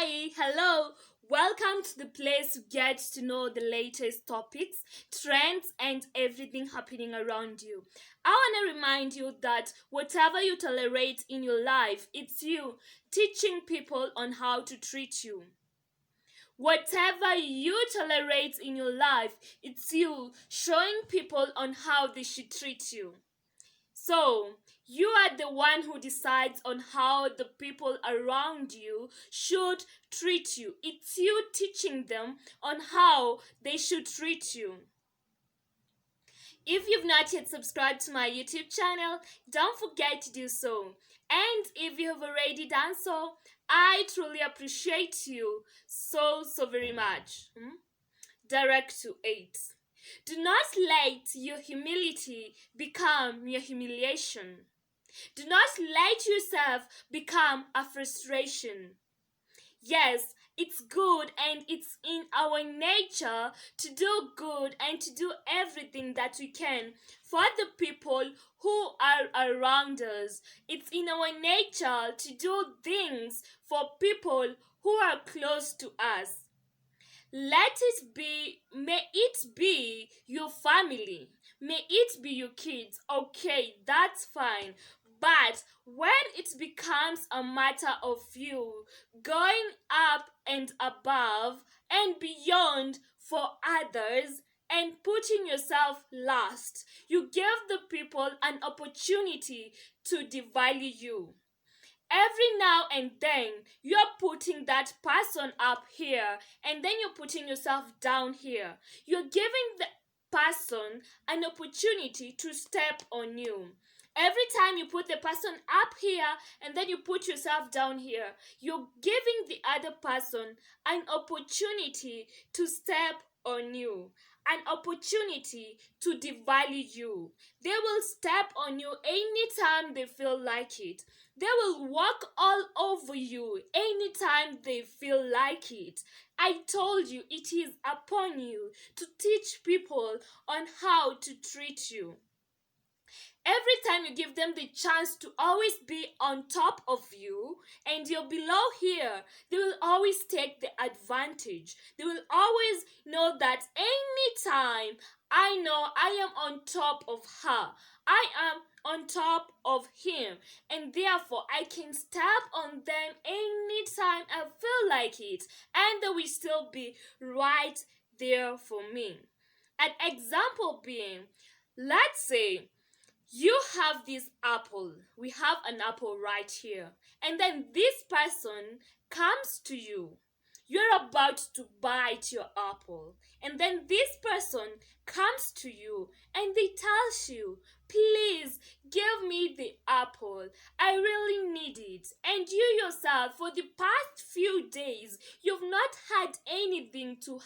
Hi, hello. Welcome to the place to get to know the latest topics, trends, and everything happening around you. I want to remind you that whatever you tolerate in your life, it's you teaching people on how to treat you. Whatever you tolerate in your life, it's you showing people on how they should treat you. So, you are the one who decides on how the people around you should treat you. It's you teaching them on how they should treat you. If you've not yet subscribed to my YouTube channel, don't forget to do so. And if you have already done so, I truly appreciate you so very much. Direct to 8. Do not let your humility become your humiliation. Do not let yourself become a frustration. Yes, it's good and it's in our nature to do good and to do everything that we can for the people who are around us. It's in our nature to do things for people who are close to us. May it be your family, may it be your kids. Okay, that's fine. But when it becomes a matter of you going up and above and beyond for others and putting yourself last, you give the people an opportunity to devalue you. Every now and then you're putting that person up here and then you're putting yourself down here. You're giving the person an opportunity to step on you. Every time you put the person up here and then you put yourself down here, you're giving the other person an opportunity to step on you, an opportunity to devalue you. They will step on you anytime they feel like it. They will walk all over you anytime they feel like it. I told you it is upon you to teach people on how to treat you. Every time you give them the chance to always be on top of you and you're below here, they will always take the advantage. They will always know that anytime I know I am on top of her, I am on top of him, and therefore I can step on them anytime I feel like it, and they will still be right there for me. An example being, let's say you have this apple. We have an apple right here. And then this person comes to you. You're about to bite your apple. And then this person comes to you and they tells you, please give me the apple. I really need it. And you yourself, for the past few days, you've not had anything to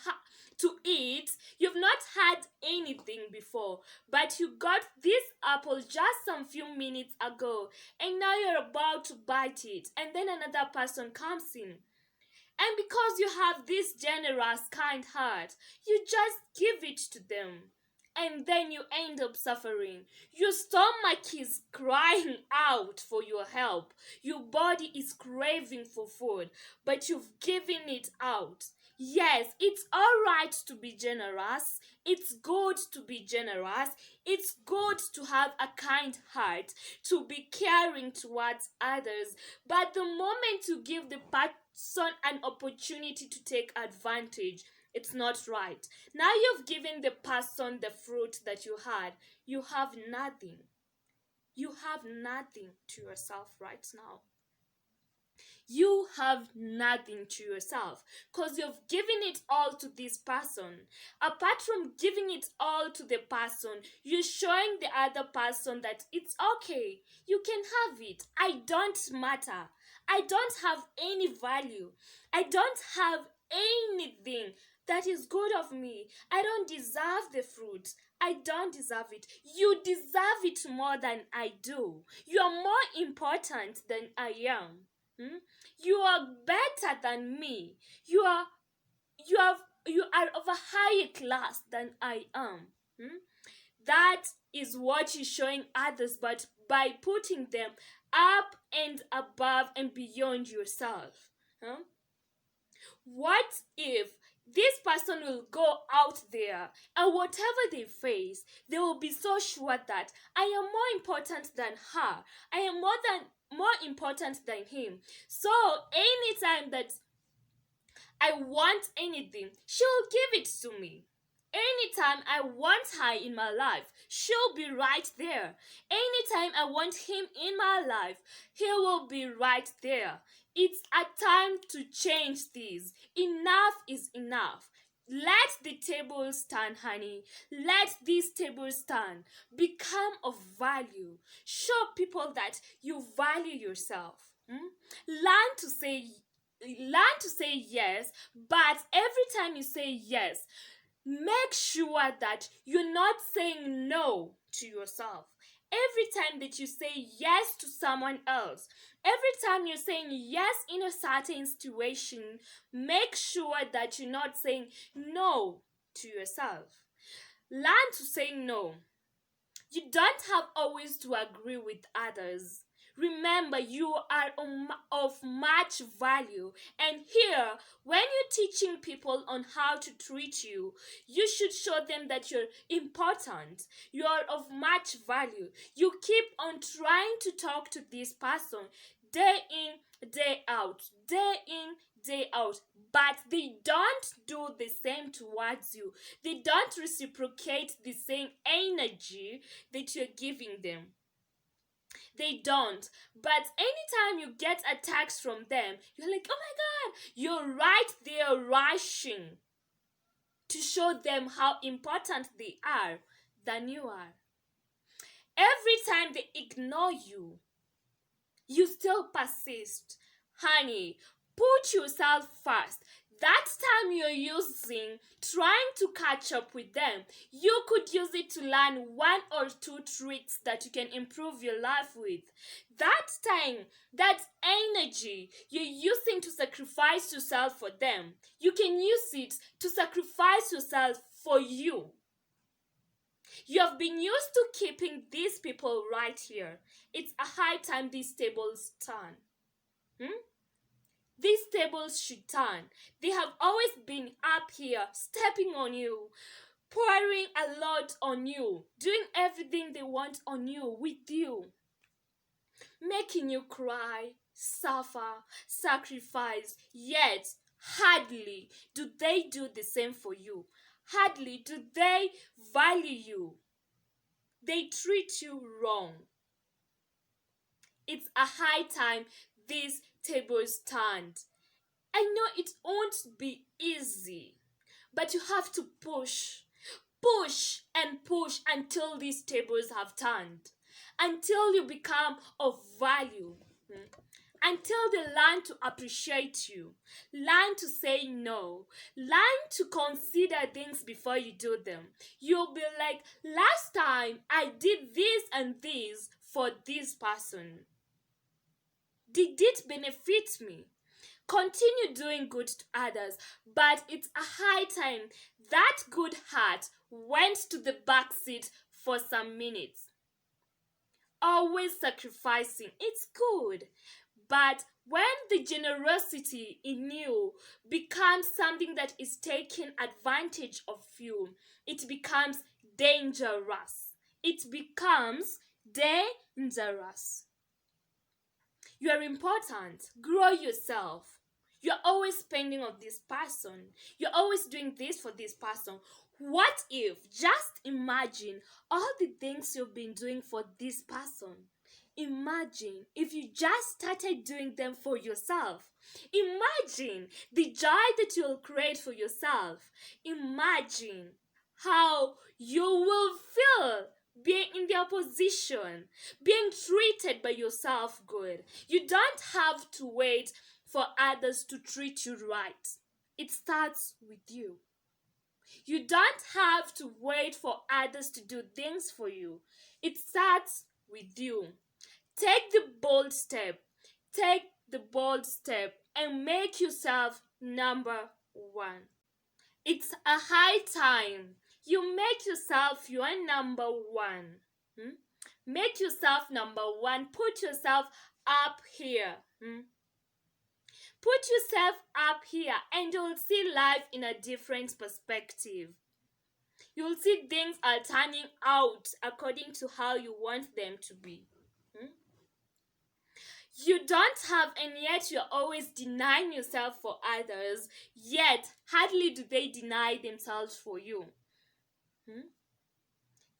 eat. You've not had anything before, but you got this apple just some few minutes ago, and now you're about to bite it, and then another person comes in. And because you have this generous, kind heart, you just give it to them. And then you end up suffering. Your stomach is crying out for your help. Your body is craving for food, but you've given it out. Yes, it's alright to be generous. It's good to be generous. It's good to have a kind heart, to be caring towards others. But the moment you give the person an opportunity to take advantage, it's not right. Now you've given the person the fruit that you had. You have nothing. You have nothing to yourself right now. You have nothing to yourself because you've given it all to this person. Apart from giving it all to the person, you're showing the other person that it's okay. You can have it. I don't matter. I don't have any value. I don't have anything that is good of me. I don't deserve the fruit. I don't deserve it. You deserve it more than I do. You are more important than I am. You are better than me. You are of a higher class than I am. That is what you're showing others, but by putting them up and above and beyond yourself. What if this person will go out there and whatever they face, they will be so sure that I am more important than her. I am more important than him. So anytime that I want anything, she'll give it to me. Anytime I want her in my life, she'll be right there. Anytime I want him in my life, he will be right there. It's a time to change this. Enough is enough. Let the table stand, honey. Let this table stand. Become of value. Show people that you value yourself. Learn to say yes, but every time you say yes, make sure that you're not saying no to yourself. Every time that you say yes to someone else, every time you're saying yes in a certain situation, make sure that you're not saying no to yourself. Learn to say no. You don't have always to agree with others. Remember, you are of much value. And here, when you're teaching people on how to treat you, you should show them that you're important. You are of much value. You keep on trying to talk to this person day in, day out, day in, day out, but they don't do the same towards you. They don't reciprocate the same energy that you're giving them. They don't. But anytime you get a text from them, you're like, oh my god, you're right there rushing to show them how important they are than you are. Every time they ignore you, you still persist. Honey, put yourself first. That time you're using trying to catch up with them, you could use it to learn one or two tricks that you can improve your life with. That time, that energy you're using to sacrifice yourself for them, you can use it to sacrifice yourself for you. You have been used to keeping these people right here. It's a high time these tables turn. These tables should turn. They have always been up here, stepping on you, pouring a lot on you, doing everything they want on you, with you, making you cry, suffer, sacrifice, yet hardly do they do the same for you. Hardly do they value you. They treat you wrong. It's a high time these tables turned. I know it won't be easy, but you have to push and push until these tables have turned, until you become of value, until they learn to appreciate you, learn to say no, learn to consider things before you do them. You'll be like, last time I did this and this for this person. Did it benefit me? Continue doing good to others, but it's a high time that good heart went to the back seat for some minutes. Always sacrificing, it's good, but when the generosity in you becomes something that is taking advantage of you, it becomes dangerous. It becomes dangerous. You are important. Grow yourself. You're always spending on this person. You're always doing this for this person. What if, just imagine all the things you've been doing for this person. Imagine if you just started doing them for yourself. Imagine the joy that you'll create for yourself. Imagine how you will feel being in their position, being treated by yourself good. You don't have to wait for others to treat you right. It starts with you. You don't have to wait for others to do things for you. It starts with you. Take the bold step. Take the bold step and make yourself number one. It's a high time you make yourself your number one. Make yourself number one. Put yourself up here. Put yourself up here and you'll see life in a different perspective. You'll see things are turning out according to how you want them to be. Hmm? You don't have, and yet you're always denying yourself for others, yet hardly do they deny themselves for you. Hmm?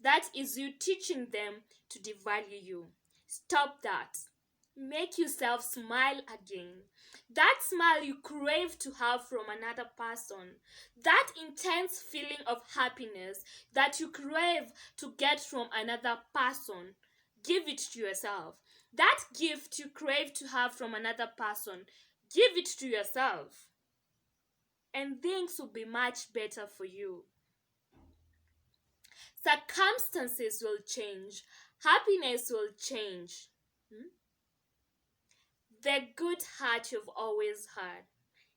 That is you teaching them to devalue you. Stop that. Make yourself smile again. That smile you crave to have from another person. That intense feeling of happiness that you crave to get from another person. Give it to yourself. That gift you crave to have from another person. Give it to yourself. And things will be much better for you. Circumstances will change. Happiness will change. Hmm? The good heart you've always had.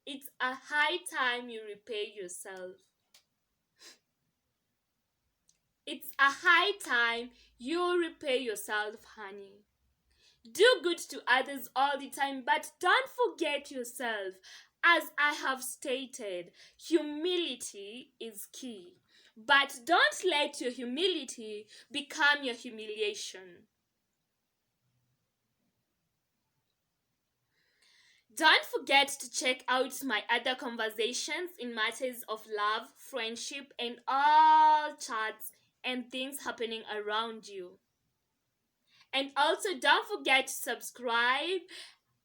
It's a high time you repay yourself. It's a high time you repay yourself, honey. Do good to others all the time, but don't forget yourself. As I have stated, humility is key. But don't let your humility become your humiliation. Don't forget to check out my other conversations in matters of love, friendship, and all chats and things happening around you. And also, don't forget to subscribe,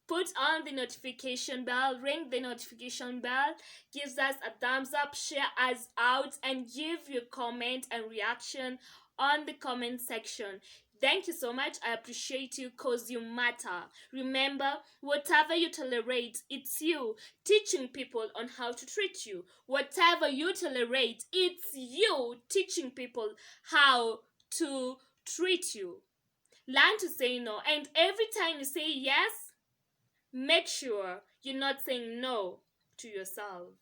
put on the notification bell, ring the notification bell, gives us a thumbs up, share us out, and give your comment and reaction on the comment section. Thank you so much. I appreciate you because you matter. Remember, whatever you tolerate, it's you teaching people on how to treat you. Whatever you tolerate, it's you teaching people how to treat you. Learn to say no. And every time you say yes, make sure you're not saying no to yourself.